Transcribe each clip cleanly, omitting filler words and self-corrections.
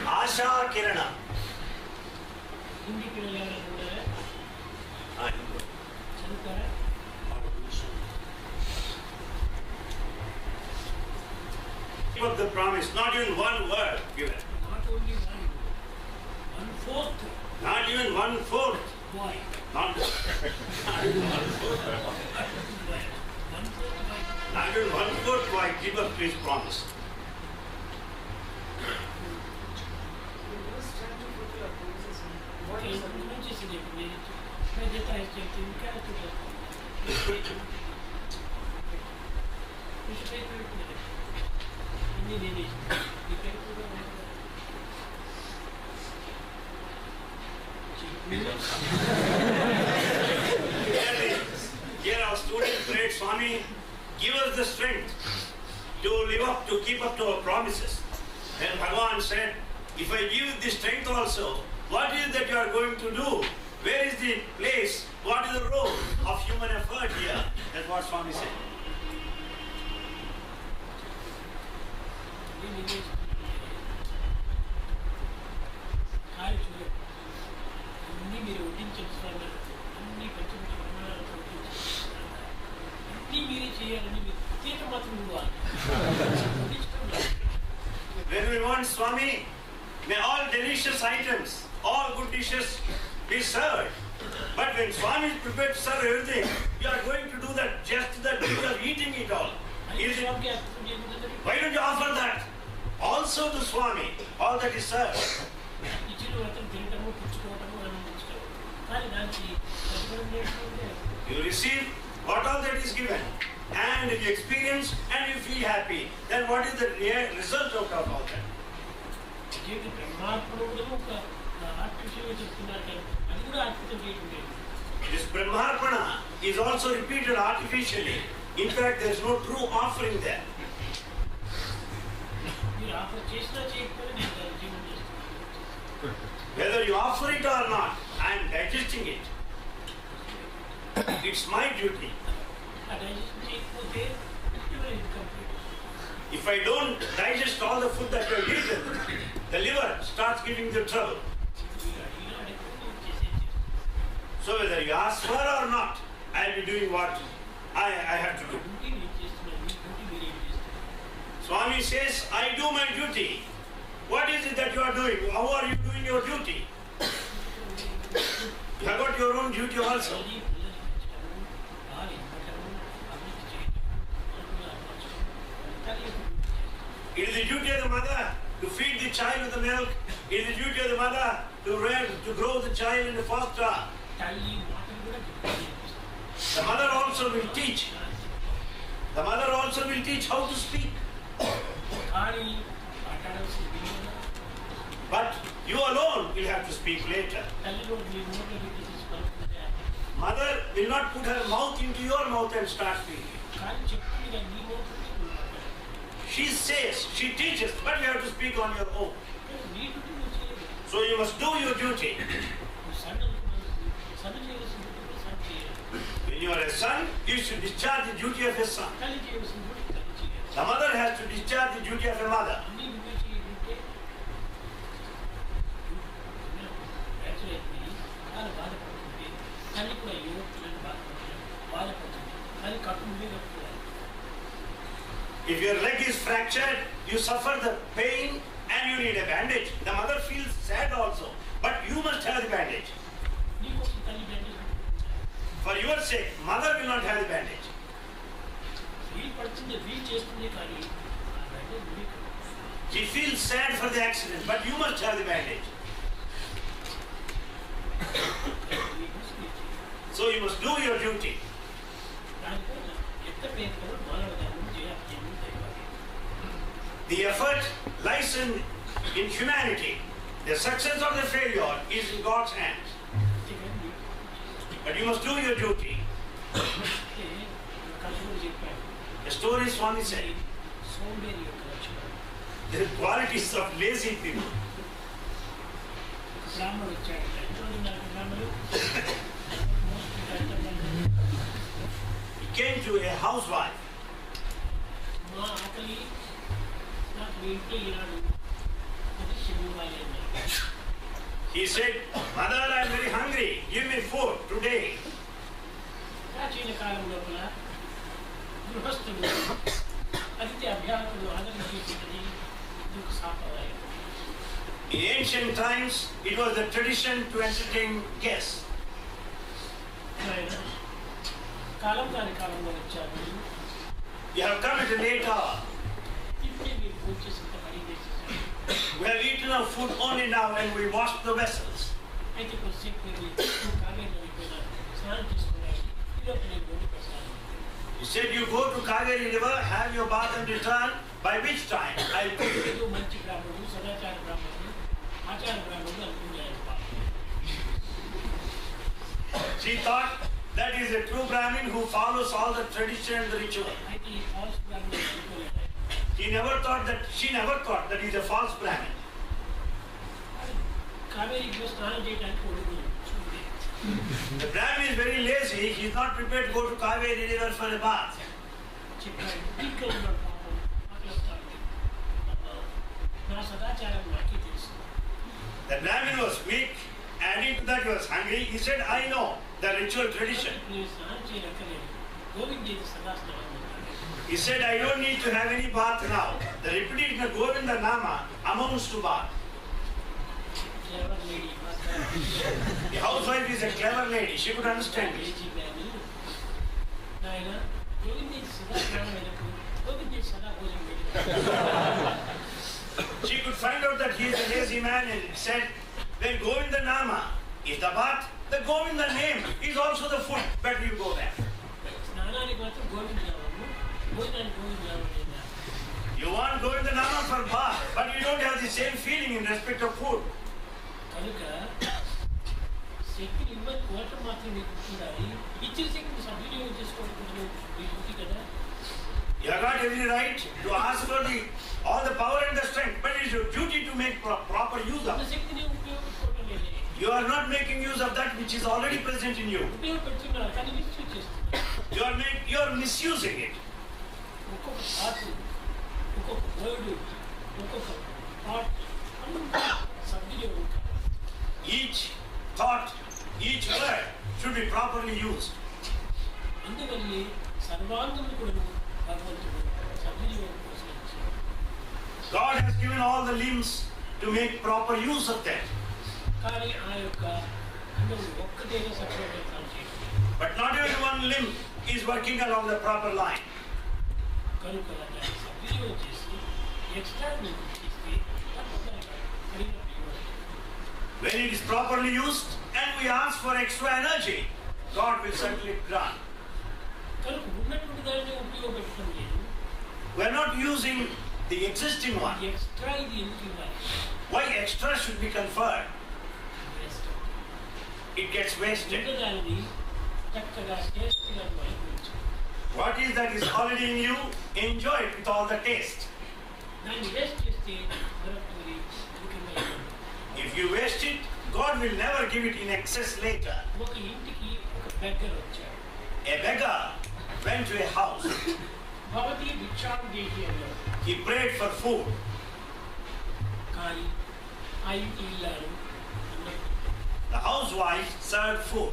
Asha Kirana. Keep up the promise, not even one word given. Not only one-fourth. Not even one-fourth. Why? Not even one-fourth why keep up his promise. Here our student prayed, Swami, give us the strength to live up, to keep up to our promises. Then Bhagavan said, if I give the strength also, what is that you are going to do? Where is the place? What is the role of human effort here? That's what Swami said. When we want Swami, may all delicious items, all good dishes be served. But when Swami is prepared to serve everything, you are going to do that just that you are eating it all. Why don't you offer that also to Swami, all that is served? You receive what all that is given, and you experience and you feel happy. Then what is the result out of all that? This Brahmarpana is also repeated artificially. In fact, there is no true offering there. Whether you offer it or not, I am digesting it. It's my duty. If I don't digest all the food that you have eaten, the liver starts giving you trouble. So whether you ask for or not, I will be doing what I have to do. Swami says, I do my duty. What is it that you are doing? How are you doing your duty? You have got your own duty also. It is the duty of the mother to feed the child with the milk. It is the duty of the mother to grow the child in the foster. The mother also will teach. The mother also will teach how to speak. But you alone will have to speak later. Mother will not put her mouth into your mouth and start speaking. She says, she teaches, but you have to speak on your own. So you must do your duty. When you are a son, you should discharge the duty of a son. The mother has to discharge the duty of a mother. If your leg is fractured, you suffer the pain and you need a bandage. The mother feels sad also, but you must have the bandage. For your sake, mother will not have the bandage. She feels sad for the accident, but you must have the bandage. So you must do your duty. The effort lies in humanity. The success or the failure is in God's hands. But you must do your duty. The story Swami said. The qualities of lazy people. He came to a housewife. He said, "Mother, I am very hungry. Give me food today." In ancient times, it was the tradition to entertain guests. You have come at a late hour. We have eaten our food only now and we wash the vessels. He said, you go to Kaveri river, have your bath and return, by which time I'll pay you. She thought that is a true Brahmin who follows all the tradition and the ritual. She never thought that he's a false Brahmin. The Brahmin is very lazy. He's not prepared to go to Kaveri river for a bath. The Brahmin was weak. Adding to that, he was hungry. He said, I know the ritual tradition. He said, I don't need to have any bath now. The repetition of Govinda Nama amounts to bath. The housewife is a clever lady. She could understand it. She could find out that he is a lazy man and said, when Govinda Nama is the bath, the Govinda name is also the food. Better you go there. You want Govinda Nama for bath, but you don't have the same feeling in respect of food. You have got every right to ask for all the power and the strength, but it is your duty to make proper use of it. You are not making use of that which is already present in you. You are misusing it. Each thought, each word should be properly used. God has given all the limbs to make proper use of that. But not even one limb is working along the proper line. When it is properly used and we ask for extra energy, God will certainly grant. We are not using the existing one. Why extra should be conferred? It gets wasted. What is that is already in you? Enjoy it with all the taste. If you waste it, God will never give it in excess later. A beggar went to a house. He prayed for food. The housewife served food.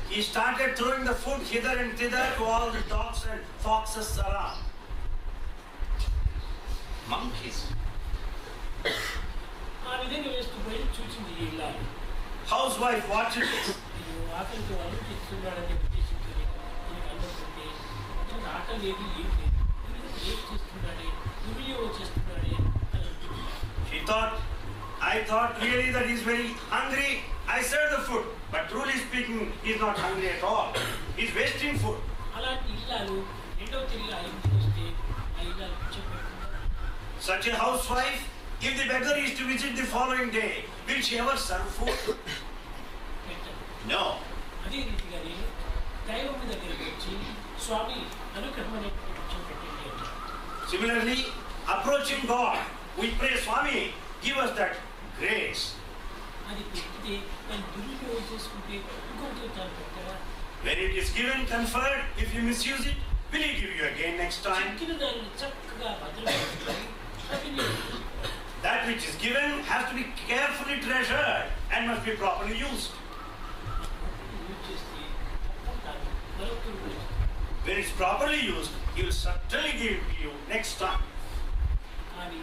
He started throwing the food hither and thither to all the dogs and foxes around. Monkeys. Housewife watched it. She thought, I thought really that he's very hungry. I serve the food. But truly speaking, he's not hungry at all. He's wasting food. Such a housewife, if the beggar is to visit the following day, will she ever serve food? No. అదే రీతిగా దైవం దగ్గరికి వచ్చి స్వామి అనుగ్రహం అనే కొంచెం పెట్టండి అంటారు. Similarly, approaching God, we pray, Swami, give us that grace. అది పెట్టితే దాన్ని దుర్వినియోగం చేసుకుంటే ఇంకొకటి చాలా పెట్టారా? When it is given, conferred, if you misuse it, will He give you again next time? చెక్కిన దాన్ని చక్కగా భద్రపరుచుకొని అది That which is given has to be carefully treasured and must be properly used. Use చేస్తే అప్పుడు కాదు మరొకరు When it's properly used, He will certainly give it to you next time. కానీ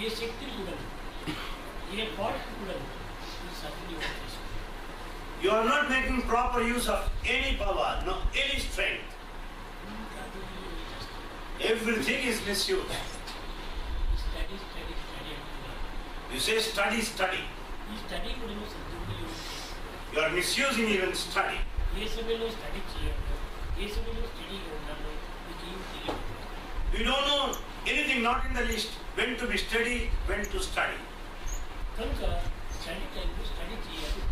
ఏ శక్తి కూడా ఏ బాడీ కూడా ఈ సద్వినియోగం చేసుకోవాలి. You are not making proper use of any power, no, any strength. Everything is misused. Study study study అంటున్నారు. You say study, study. ఈ study కూడా సద్వినియోగం You are misusing even study. ఏ సమయంలో స్టడీ చేయాలో ఏ సమయంలో స్టడీగా ఉండాలో మీకు ఏం తెలియదు. You don't know anything, not in the least, when to be steady, when to study. కనుక స్టడీ టైంలో స్టడీ చేయాలి.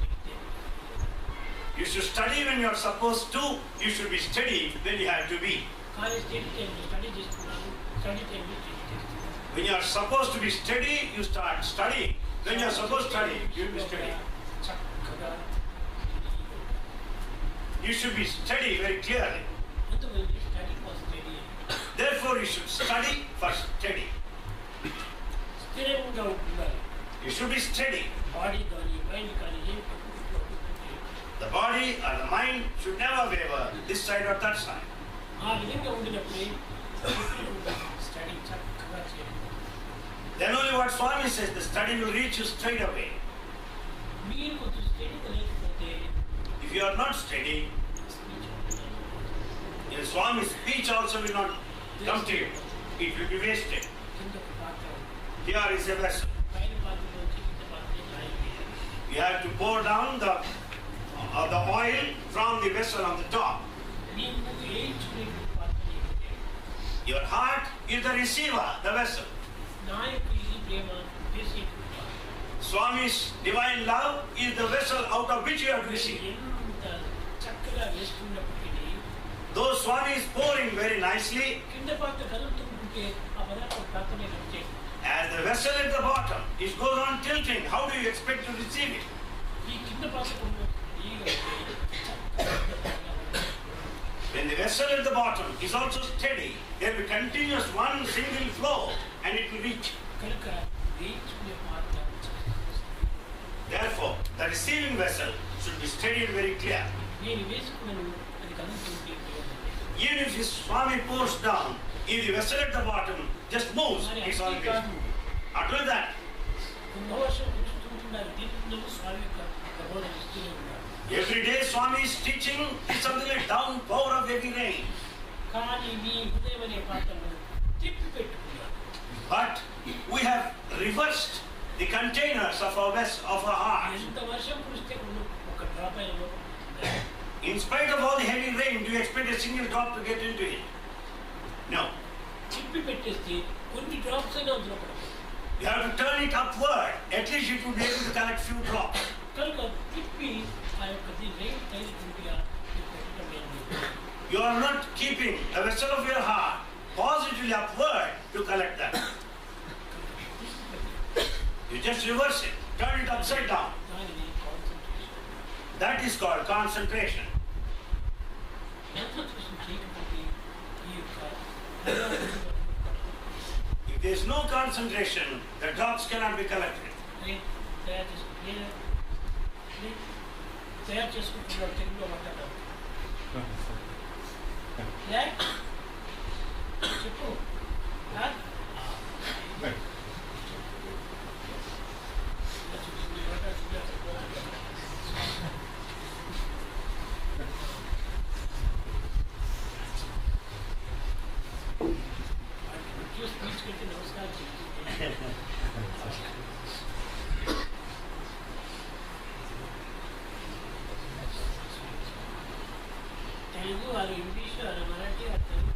You should study when you are supposed to. You should be steady when you have to be. కానీ study టైంలో study చేస్తున్నాను, study టైంలో study చేస్తున్నాను. When you are supposed to be steady, you start studying. When you are supposed to study, you will be steady. చక్కగా You should be steady very clearly. అందువల్ల study for study Therefore, you should study for steady. స్థిరంగా ఉండాలి. You should be steady. Body కానీ mind కానీ ఏం పట్టుకుంటే The body or the mind should never waver this side or that side. ఆ విధంగా ఉండినప్పుడే స్టడీ చక్కగా చేయాలి. Then only what Swami says, the study will reach you straight away. మీరు కొంచెం స్టడీగా లేకపోతే If you are not steady, your Swami's speech also will not come to you. It will be wasted. కిందకు పాత్ర Here is a vessel. పైన పాత్రలో కింద పాత్ర రాయి. You have to pour down the oil from the vessel on the top. నీకు వేయించుకునే పాత్ర లేకపోతే Your heart is the receiver, the vessel. నా యొక్క ఈ ప్రేమ వేసేటువంటి Swami's divine love is the vessel out of which you have to receive. ఎంత చక్కగా వేస్తున్నప్పటికీ Though Swami is pouring very nicely, కింద పాత్ర కదులుతుంటే ఆ పదార్థం పాత్రనే వచ్చే as the vessel at the bottom, it goes on tilting. How do you expect to receive it? ఈ కింద పాత్ర When the vessel at the bottom is also steady, there will be continuous one single flow and it will reach. కనుక వేయించుకునే పాత్ర Therefore, the receiving vessel should be steady and very clear. నేను వేసుకున్నాను అది కదులుతుంటే Even if his Swami pours down, if the vessel at the bottom just moves, it's all good. Not only that, ఎన్నో వర్షం కురుస్తుంటున్నారు. దీంట్లో స్వామి యొక్క ప్రబోధన ఇస్తూనే ఉన్నారు. every day Swami is teaching is something like downpour of heavy rain. కానీ మీ హృదయం అనే పాత్రను తిప్పి పెట్టుకున్నారు. But we have reversed the containers of our of our heart. ఎంత వర్షం కురిస్తే ఒక డ్రాప్ అయిన In spite of all the heavy rain, do you expect a single drop to get into it? No. తిప్పి పెట్టేస్తే కొన్ని డ్రాప్స్ అయినా అందులో పడతాయి. You have to turn it upward. At least it will be able to collect few drops. కనుక తిప్పి ఆ యొక్క రైన్ తగిలిగా పెట్టడం లేదు. You are not keeping a vessel of your heart positively upward to collect that. You just reverse it, turn it upside down. దానిని concentration. That is called concentration. Concentration చేయకపోతే ఈ యొక్క If there is no concentration, the drops cannot be collected. తయారు చేసుకుంటున్నారు తెలుగులో మాట్లాడారు. చెప్పు తీసుకెళ్తే నమస్కారం తెలుగు వాళ్ళు ఇంగ్లీష్ వాళ్ళు మరాఠీ వాళ్ళు తెలుగు